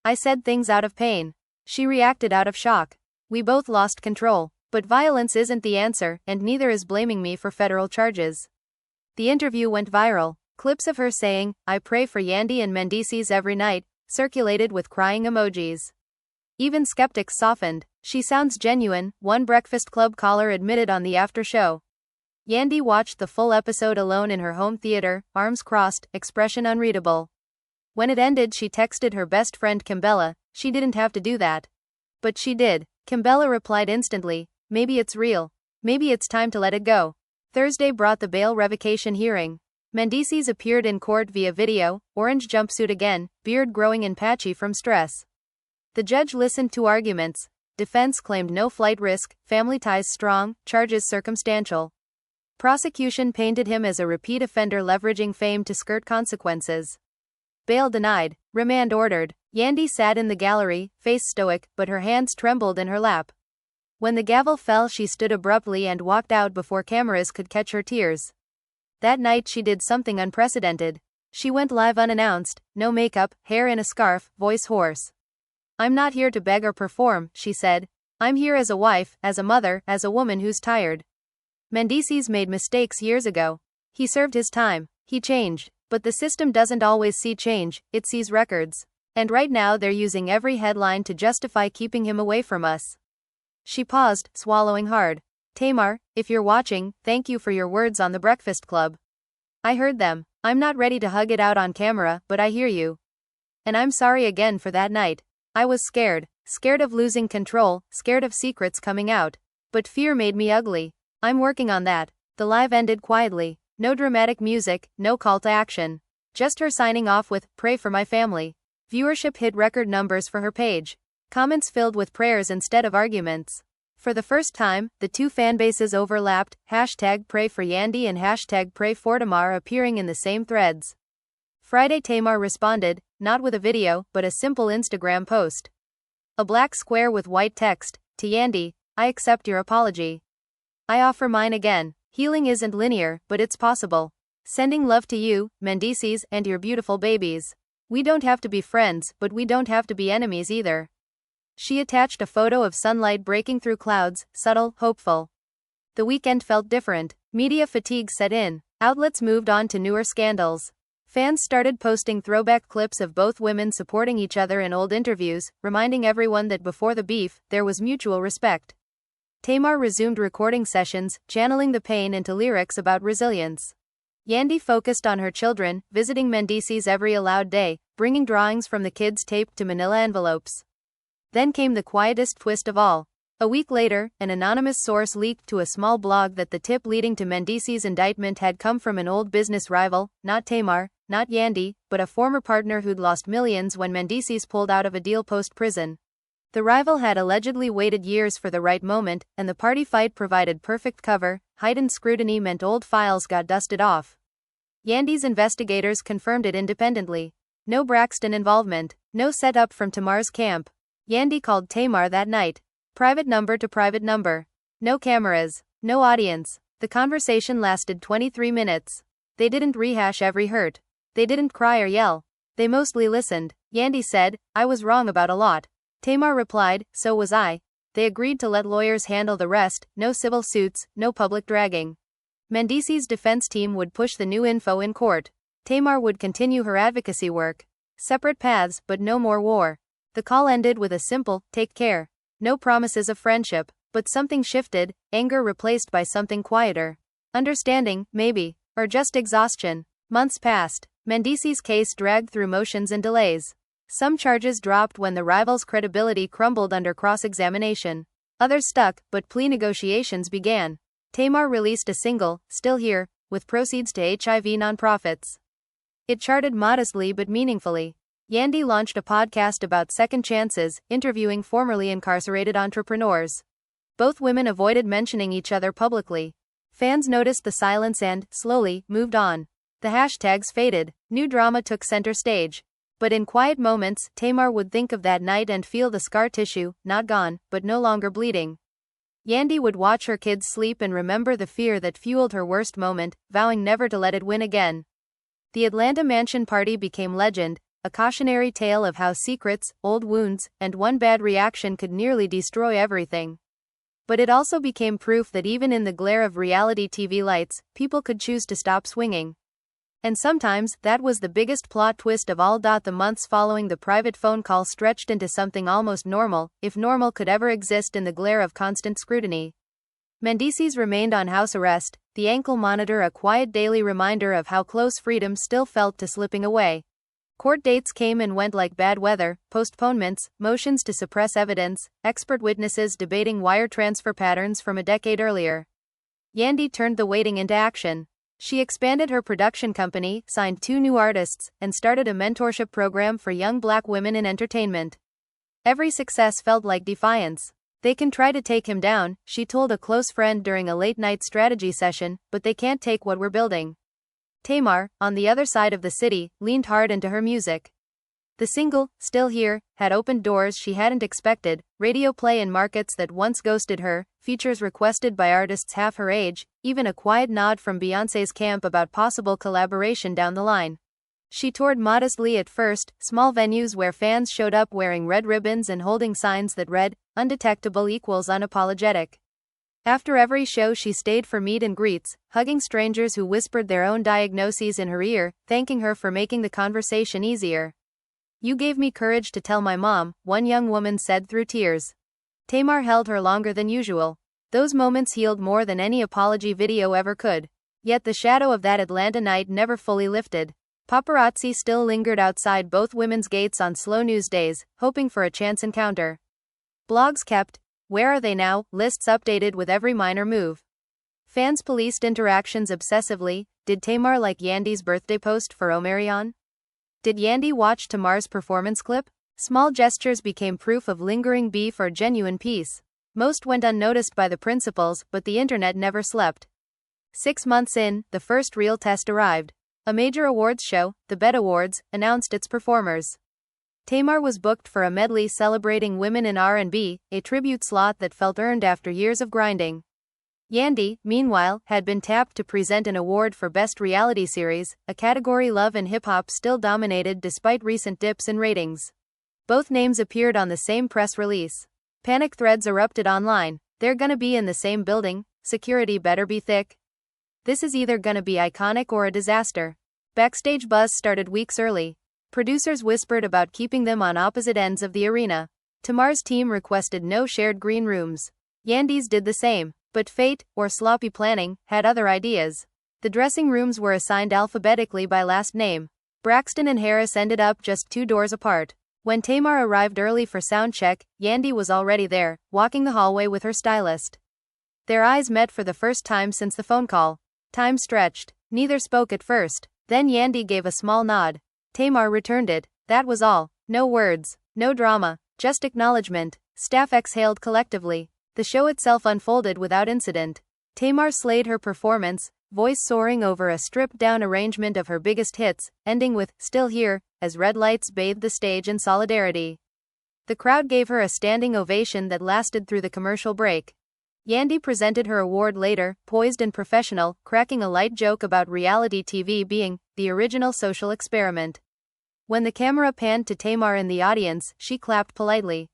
I said things out of pain. She reacted out of shock. We both lost control. But violence isn't the answer, and neither is blaming me for federal charges." The interview went viral. Clips of her saying, "I pray for Yandy and Mendeecees every night," circulated with crying emojis. Even skeptics softened. "She sounds genuine," one Breakfast Club caller admitted on the after show. Yandy watched the full episode alone in her home theater, arms crossed, expression unreadable. When it ended, she texted her best friend Kimbella. She didn't have to do that. But she did. Kimbella replied instantly, "Maybe it's real. Maybe it's time to let it go." Thursday brought the bail revocation hearing. Mendeecees appeared in court via video, orange jumpsuit again, beard growing and patchy from stress. The judge listened to arguments. Defense claimed no flight risk, family ties strong, charges circumstantial. Prosecution painted him as a repeat offender leveraging fame to skirt consequences. Bail denied. Remand ordered. Yandy sat in the gallery, face stoic, but her hands trembled in her lap. When the gavel fell, she stood abruptly and walked out before cameras could catch her tears. That night she did something unprecedented. She went live unannounced, no makeup, hair in a scarf, voice hoarse. "I'm not here to beg or perform," she said. "I'm here as a wife, as a mother, as a woman who's tired." Mendeecees made mistakes years ago. He served his time. He changed. But the system doesn't always see change, it sees records. And right now they're using every headline to justify keeping him away from us. She paused, swallowing hard. "Tamar, if you're watching, thank you for your words on the Breakfast Club. I heard them. I'm not ready to hug it out on camera, but I hear you. And I'm sorry again for that night. I was scared. Scared of losing control, scared of secrets coming out. But fear made me ugly. I'm working on that." The live ended quietly. No dramatic music, no call to action. Just her signing off with, "Pray for my family." Viewership hit record numbers for her page. Comments filled with prayers instead of arguments. For the first time, the two fanbases overlapped, #Pray for Yandy and #Pray for Tamar appearing in the same threads. Friday Tamar responded, not with a video, but a simple Instagram post. A black square with white text, "To Yandy, I accept your apology. I offer mine again. Healing isn't linear, but it's possible. Sending love to you, Mendeecees, and your beautiful babies. We don't have to be friends, but we don't have to be enemies either." She attached a photo of sunlight breaking through clouds, subtle, hopeful. The weekend felt different. Media fatigue set in. Outlets moved on to newer scandals. Fans started posting throwback clips of both women supporting each other in old interviews, reminding everyone that before the beef, there was mutual respect. Tamar resumed recording sessions, channeling the pain into lyrics about resilience. Yandy focused on her children, visiting Mendeecees every allowed day, bringing drawings from the kids taped to manila envelopes. Then came the quietest twist of all. A week later, an anonymous source leaked to a small blog that the tip leading to Mendeecees' indictment had come from an old business rival, not Tamar, not Yandy, but a former partner who'd lost millions when Mendeecees pulled out of a deal post-prison. The rival had allegedly waited years for the right moment, and the party fight provided perfect cover. Heightened scrutiny meant old files got dusted off. Yandy's investigators confirmed it independently. No Braxton involvement, no setup from Tamar's camp. Yandy called Tamar that night. Private number to private number. No cameras, no audience. The conversation lasted 23 minutes. They didn't rehash every hurt. They didn't cry or yell. They mostly listened. Yandy said, "I was wrong about a lot." Tamar replied, "So was I." They agreed to let lawyers handle the rest, no civil suits, no public dragging. Mendeecees' defense team would push the new info in court. Tamar would continue her advocacy work. Separate paths, but no more war. The call ended with a simple, "Take care." No promises of friendship. But something shifted, anger replaced by something quieter. Understanding, maybe. Or just exhaustion. Months passed. Mendeecees' case dragged through motions and delays. Some charges dropped when the rival's credibility crumbled under cross-examination. Others stuck, but plea negotiations began. Tamar released a single, "Still Here," with proceeds to HIV nonprofits. It charted modestly but meaningfully. Yandy launched a podcast about second chances, interviewing formerly incarcerated entrepreneurs. Both women avoided mentioning each other publicly. Fans noticed the silence and, slowly, moved on. The hashtags faded. New drama took center stage. But in quiet moments, Tamar would think of that night and feel the scar tissue, not gone, but no longer bleeding. Yandy would watch her kids sleep and remember the fear that fueled her worst moment, vowing never to let it win again. The Atlanta mansion party became legend, a cautionary tale of how secrets, old wounds, and one bad reaction could nearly destroy everything. But it also became proof that even in the glare of reality TV lights, people could choose to stop swinging. And sometimes, that was the biggest plot twist of all. The months following the private phone call stretched into something almost normal, if normal could ever exist in the glare of constant scrutiny. Mendeecees remained on house arrest, the ankle monitor a quiet daily reminder of how close freedom still felt to slipping away. Court dates came and went like bad weather, postponements, motions to suppress evidence, expert witnesses debating wire transfer patterns from a decade earlier. Yandy turned the waiting into action. She expanded her production company, signed 2 new artists, and started a mentorship program for young black women in entertainment. Every success felt like defiance. They can try to take him down, she told a close friend during a late-night strategy session, but they can't take what we're building. Tamar, on the other side of the city, leaned hard into her music. The single, Still Here, had opened doors she hadn't expected, radio play in markets that once ghosted her, features requested by artists half her age, even a quiet nod from Beyoncé's camp about possible collaboration down the line. She toured modestly at first, small venues where fans showed up wearing red ribbons and holding signs that read, "Undetectable equals unapologetic." After every show she stayed for meet and greets, hugging strangers who whispered their own diagnoses in her ear, thanking her for making the conversation easier. "You gave me courage to tell my mom," one young woman said through tears. Tamar held her longer than usual. Those moments healed more than any apology video ever could. Yet the shadow of that Atlanta night never fully lifted. Paparazzi still lingered outside both women's gates on slow news days, hoping for a chance encounter. Blogs kept "Where are they now?" lists updated with every minor move. Fans policed interactions obsessively. Did Tamar like Yandy's birthday post for Omarion? Did Yandy watch Tamar's performance clip? Small gestures became proof of lingering beef or genuine peace. Most went unnoticed by the principals, but the internet never slept. 6 months in, the first real test arrived. A major awards show, the BET Awards, announced its performers. Tamar was booked for a medley celebrating women in R&B, a tribute slot that felt earned after years of grinding. Yandy, meanwhile, had been tapped to present an award for Best Reality Series, a category love and hip-hop still dominated despite recent dips in ratings. Both names appeared on the same press release. Panic threads erupted online. "They're gonna be in the same building, security better be thick. This is either gonna be iconic or a disaster." Backstage buzz started weeks early. Producers whispered about keeping them on opposite ends of the arena. Tamar's team requested no shared green rooms. Yandy's did the same, but fate, or sloppy planning, had other ideas. The dressing rooms were assigned alphabetically by last name. Braxton and Harris ended up just 2 doors apart. When Tamar arrived early for sound check, Yandy was already there, walking the hallway with her stylist. Their eyes met for the first time since the phone call. Time stretched. Neither spoke at first. Then Yandy gave a small nod. Tamar returned it. That was all. No words. No drama. Just acknowledgement. Staff exhaled collectively. The show itself unfolded without incident. Tamar slayed her performance, voice soaring over a stripped-down arrangement of her biggest hits, ending with "Still Here," as red lights bathed the stage in solidarity. The crowd gave her a standing ovation that lasted through the commercial break. Yandy presented her award later, poised and professional, cracking a light joke about reality TV being the original social experiment. When the camera panned to Tamar in the audience, she clapped politely.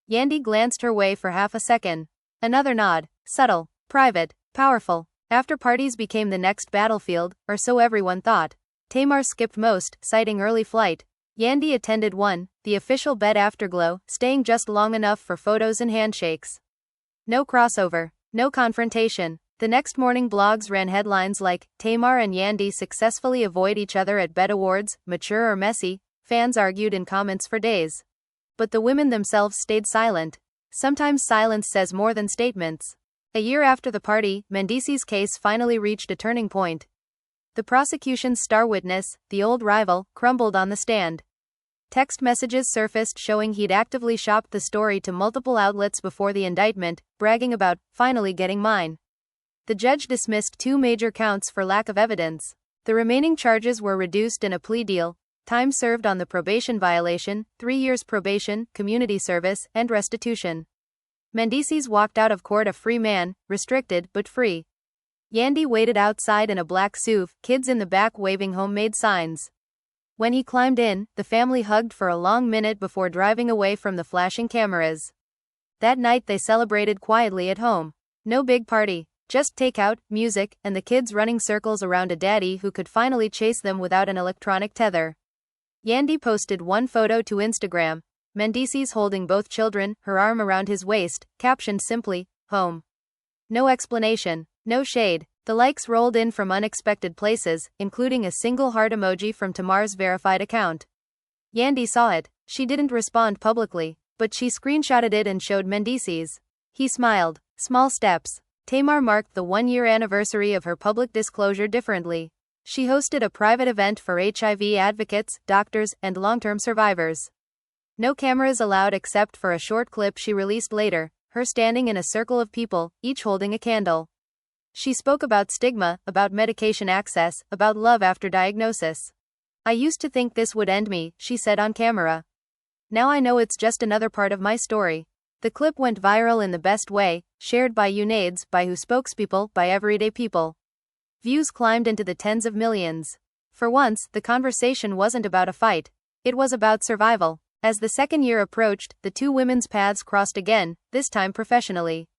Yandy glanced her way for half a second. Another nod. Subtle, private, powerful. After parties became the next battlefield, or so everyone thought. Tamar skipped most, citing early flight. Yandy attended one, the official BET Afterglow, staying just long enough for photos and handshakes. No crossover. No confrontation. The next morning blogs ran headlines like, "Tamar and Yandy successfully avoid each other at BET Awards, mature or messy." Fans argued in comments for days. But the women themselves stayed silent. Sometimes silence says more than statements. A year after the party, Mendeecees' case finally reached a turning point. The prosecution's star witness, the old rival, crumbled on the stand. Text messages surfaced showing he'd actively shopped the story to multiple outlets before the indictment, bragging about, "Finally getting mine." The judge dismissed 2 major counts for lack of evidence. The remaining charges were reduced in a plea deal: time served on the probation violation, 3 years probation, community service, and restitution. Mendeecees walked out of court a free man, restricted but free. Yandy waited outside in a black SUV, kids in the back waving homemade signs. When he climbed in, the family hugged for a long minute before driving away from the flashing cameras. That night they celebrated quietly at home. No big party. Just takeout, music, and the kids running circles around a daddy who could finally chase them without an electronic tether. Yandy posted one photo to Instagram. Mendeecees holding both children, her arm around his waist, captioned simply, "Home." No explanation, no shade. The likes rolled in from unexpected places, including a single heart emoji from Tamar's verified account. Yandy saw it. She didn't respond publicly, but she screenshotted it and showed Mendeecees. He smiled. Small steps. Tamar marked the one-year anniversary of her public disclosure differently. She hosted a private event for HIV advocates, doctors, and long-term survivors. No cameras allowed except for a short clip she released later, her standing in a circle of people, each holding a candle. She spoke about stigma, about medication access, about love after diagnosis. "I used to think this would end me," she said on camera. "Now I know it's just another part of my story." The clip went viral in the best way, shared by Yandy, by WHO spokespeople, by everyday people. Views climbed into the tens of millions. For once, the conversation wasn't about a fight. It was about survival. As the second year approached, the two women's paths crossed again, this time professionally.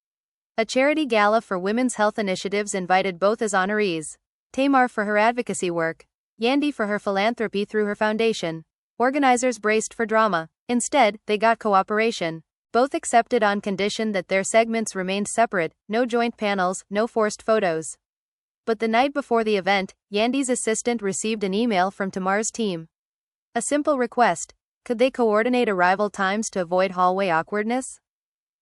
A charity gala for women's health initiatives invited both as honorees. Tamar for her advocacy work. Yandy for her philanthropy through her foundation. Organizers braced for drama. Instead, they got cooperation. Both accepted on condition that their segments remained separate, no joint panels, no forced photos. But the night before the event, Yandy's assistant received an email from Tamar's team. A simple request. Could they coordinate arrival times to avoid hallway awkwardness?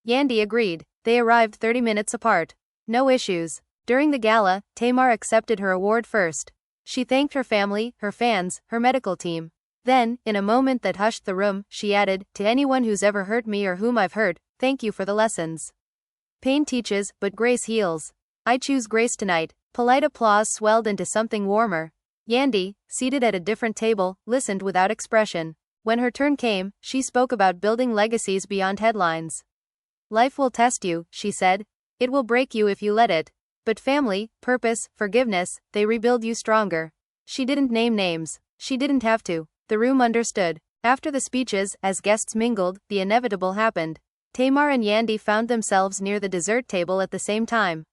Yandy agreed. They arrived 30 minutes apart. No issues. During the gala, Tamar accepted her award first. She thanked her family, her fans, her medical team. Then, in a moment that hushed the room, she added, "To anyone who's ever hurt me or whom I've hurt, thank you for the lessons. Pain teaches, but grace heals. I choose grace tonight." Polite applause swelled into something warmer. Yandy, seated at a different table, listened without expression. When her turn came, she spoke about building legacies beyond headlines. "Life will test you," she said. "It will break you if you let it. But family, purpose, forgiveness, they rebuild you stronger." She didn't name names. She didn't have to. The room understood. After the speeches, as guests mingled, the inevitable happened. Tamar and Yandy found themselves near the dessert table at the same time.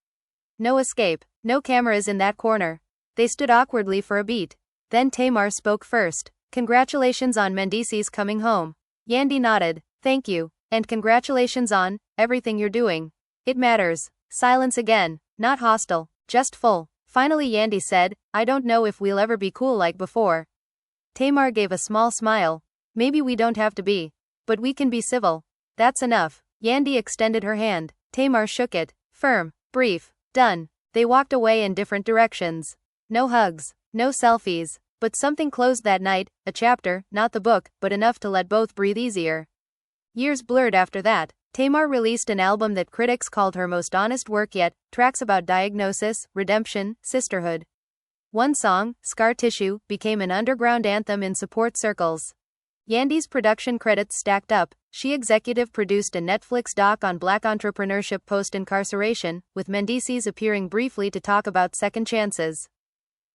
No escape. No cameras in that corner. They stood awkwardly for a beat. Then Tamar spoke first. "Congratulations on Mendeecees coming home." Yandy nodded. "Thank you. And congratulations on everything you're doing. It matters." Silence again. Not hostile. Just full. Finally Yandy said, "I don't know if we'll ever be cool like before." Tamar gave a small smile. "Maybe we don't have to be. But we can be civil. That's enough." Yandy extended her hand. Tamar shook it. Firm. Brief. Done. They walked away in different directions. No hugs. No selfies. But something closed that night, a chapter, not the book, but enough to let both breathe easier. Years blurred after that. Tamar released an album that critics called her most honest work yet, tracks about diagnosis, redemption, sisterhood. One song, Scar Tissue, became an underground anthem in support circles. Yandy's production credits stacked up. She executive produced a Netflix doc on Black entrepreneurship post-incarceration, with Mendeecees appearing briefly to talk about second chances.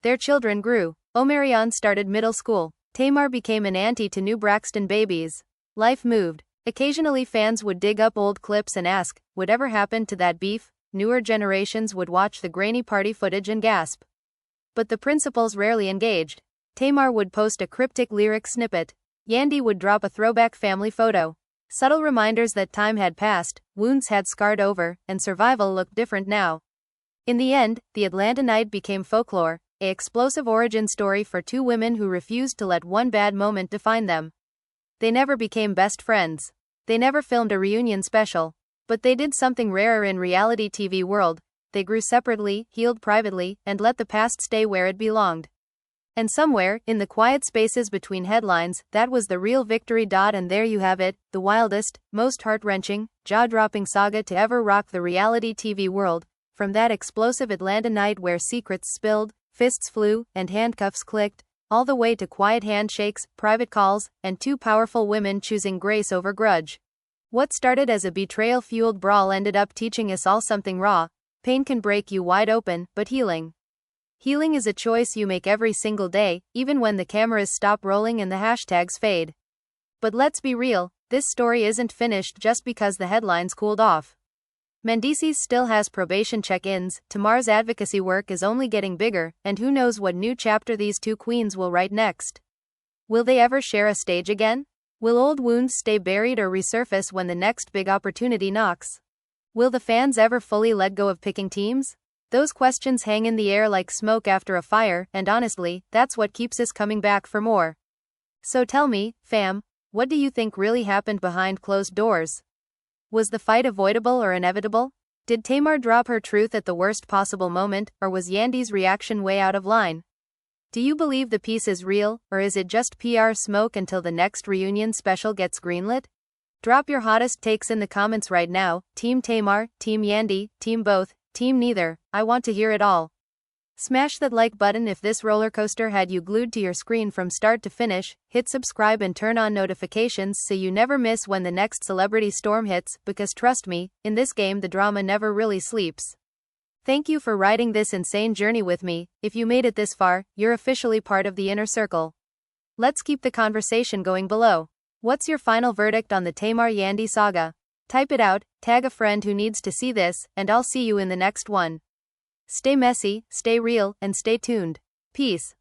Their children grew. Omarion started middle school. Tamar became an auntie to new Braxton babies. Life moved. Occasionally fans would dig up old clips and ask, whatever happened to that beef? Newer generations would watch the grainy party footage and gasp. But the principals rarely engaged. Tamar would post a cryptic lyric snippet. Yandy would drop a throwback family photo. Subtle reminders that time had passed, wounds had scarred over, and survival looked different now. In the end, the Atlanta night became folklore, an explosive origin story for two women who refused to let one bad moment define them. They never became best friends. They never filmed a reunion special. But they did something rarer in reality TV world. They grew separately, healed privately, and let the past stay where it belonged. And somewhere, in the quiet spaces between headlines, that was the real victory. And there you have it, the wildest, most heart-wrenching, jaw-dropping saga to ever rock the reality TV world. From that explosive Atlanta night where secrets spilled, fists flew, and handcuffs clicked, all the way to quiet handshakes, private calls, and two powerful women choosing grace over grudge. What started as a betrayal-fueled brawl ended up teaching us all something raw. Pain can break you wide open, but healing is a choice you make every single day, even when the cameras stop rolling and the hashtags fade. But let's be real, this story isn't finished just because the headlines cooled off. Mendeecees still has probation check-ins, Tamar's advocacy work is only getting bigger, and who knows what new chapter these two queens will write next. Will they ever share a stage again? Will old wounds stay buried or resurface when the next big opportunity knocks? Will the fans ever fully let go of picking teams? Those questions hang in the air like smoke after a fire, and honestly, that's what keeps us coming back for more. So tell me, fam, what do you think really happened behind closed doors? Was the fight avoidable or inevitable? Did Tamar drop her truth at the worst possible moment, or was Yandy's reaction way out of line? Do you believe the piece is real, or is it just PR smoke until the next reunion special gets greenlit? Drop your hottest takes in the comments right now. Team Tamar, Team Yandy, Team both, Team neither, I want to hear it all. Smash that like button if this roller coaster had you glued to your screen from start to finish, hit subscribe and turn on notifications so you never miss when the next celebrity storm hits, because trust me, in this game the drama never really sleeps. Thank you for riding this insane journey with me. If you made it this far, you're officially part of the inner circle. Let's keep the conversation going below. What's your final verdict on the Tamar Yandy saga? Type it out, tag a friend who needs to see this, and I'll see you in the next one. Stay messy, stay real, and stay tuned. Peace.